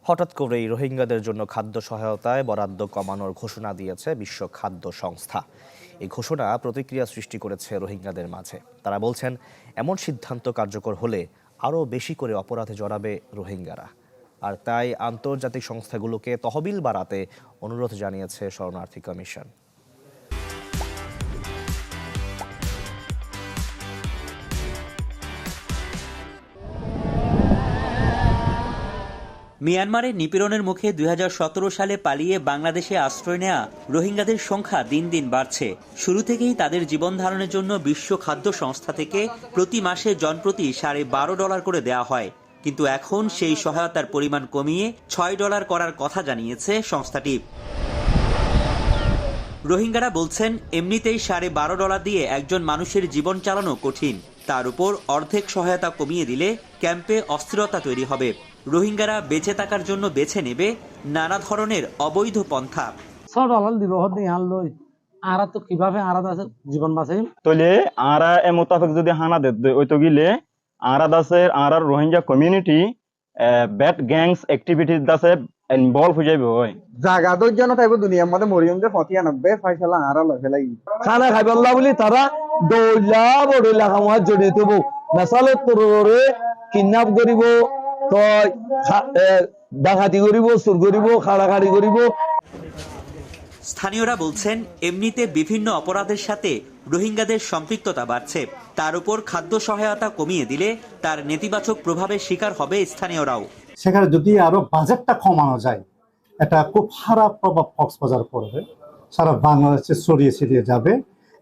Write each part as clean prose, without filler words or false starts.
হঠাৎ করেই রোহিঙ্গাদের জন্য খাদ্য সহায়তায় বরাদ্দ কমানোর ঘোষণা দিয়েছে বিশ্ব খাদ্য সংস্থা। এই ঘোষণা প্রতিক্রিয়া সৃষ্টি করেছে রোহিঙ্গাদের মাঝে। তারা বলছেন, এমন সিদ্ধান্ত কার্যকর হলে আরও বেশি করে অপরাধে জড়াবে রোহিঙ্গারা। আর তাই আন্তর্জাতিক সংস্থাগুলোকে তহবিল বাড়াতে অনুরোধ জানিয়েছে শরণার্থী কমিশন। মিয়ানমারের নিপীড়নের মুখে ২০১৭ সালে পালিয়ে বাংলাদেশে আশ্রয় নেয়া রোহিঙ্গাদের সংখ্যা দিন দিন বাড়ছে। শুরু থেকেই তাদের জীবন ধারণের জন্য বিশ্ব খাদ্য সংস্থা থেকে প্রতি মাসে জনপ্রতি $12.5 করে দেওয়া হয়, কিন্তু এখন সেই সহায়তার পরিমাণ কমিয়ে $6 করার কথা জানিয়েছে সংস্থাটি। রোহিঙ্গারা বলছেন, এমনিতেই $12.5 দিয়ে একজন মানুষের জীবন চালানো কঠিন, তার উপর অর্ধেক সহায়তা কমিয়ে দিলে ক্যাম্পে অস্থিরতা তৈরি হবে। রোহিঙ্গারা বেঁচে থাকার জন্য বেছে নেবে নানা ধরনের অবৈধ পন্থা। কিভাবে জীবন বাঁচে তলে আরা এ মোতাবেক যদি হানা দে ওই তো গিলে আরা দাসে আরা Rohingya community bad gangs activities দাসে ইনভলভ হয়ে যাবে ওই জায়গা তো জন তাইব দুনিয়ার মধ্যে মরিয়ম যে 95 ফয়সালা আরা লয় ফেলাই খানা খাইবাল্লা বলি তারা দৌলা বড়লা কামা জড়িত হবো মেসালে তোরে কিডন্যাপ করিব, তো ডাকাতি করিব, চুর করিব, খাড়াখাড়ি করিব। স্থানীয়রা বলছেন, এমনিতে বিভিন্ন অপরাধের সাথে রোহিঙ্গাদের সম্পৃক্ততা বাড়ছে, তার উপর খাদ্য সহায়তা কমিয়ে দিলে তার নেতিবাচক প্রভাবের শিকার হবে স্থানীয়রাও। সেখানে যদি আরো বাজেটটা কমানো যায়, এটা খুব খারাপ প্রভাব কক্সবাজার পড়বে, সারা বাংলাদেশে ছড়িয়ে ছিটিয়ে যাবে।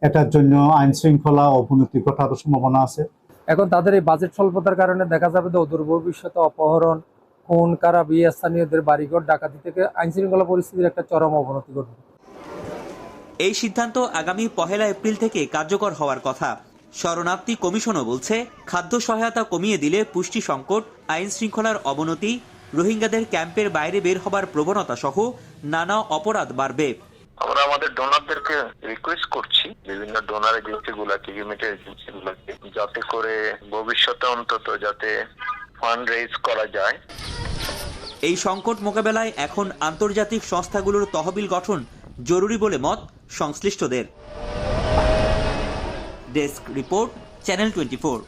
এটার জন্য আইন শৃঙ্খলা অবনতি ঘটার সম্ভাবনা আছে। এখন তাদের এই বাজেট স্বল্পতার কারণে দেখা যাবে যে অদূর ভবিষ্যতে অপহরণ, খুন, কারাবি, স্থানীয়দের বাড়িঘর ডাকাতি থেকে আইন শৃঙ্খলা পরিস্থিতির একটা চরম অবনতি ঘটবে। এই সিদ্ধান্ত আগামী 1 এপ্রিল থেকে কার্যকর হওয়ার কথা। শরণার্থী কমিশনও বলছে, খাদ্য সহায়তা কমিয়ে দিলে পুষ্টি সংকট, আইন শৃঙ্খলার অবনতি, রোহিঙ্গাদের ক্যাম্পের বাইরে বের হবার প্রবণতা সহ নানা অপরাধ বাড়বে। আমরা আমাদের ডোনারদেরকে রিকোয়েস্ট করছি, বিভিন্ন ডোনার এজেন্সিগুলোকে, হিউম্যানিটেরিয়ান এজেন্সিগুলোকে, যাতে করে ভবিষ্যতে অন্তত যাতে ফান্ড রেইজ করা যায়। এই সংকট মোকাবেলায় এখন আন্তর্জাতিক সংস্থাগুলোর তহবিল গঠন জরুরি বলে মত সংশ্লিষ্টদের। Desk report, channel 24।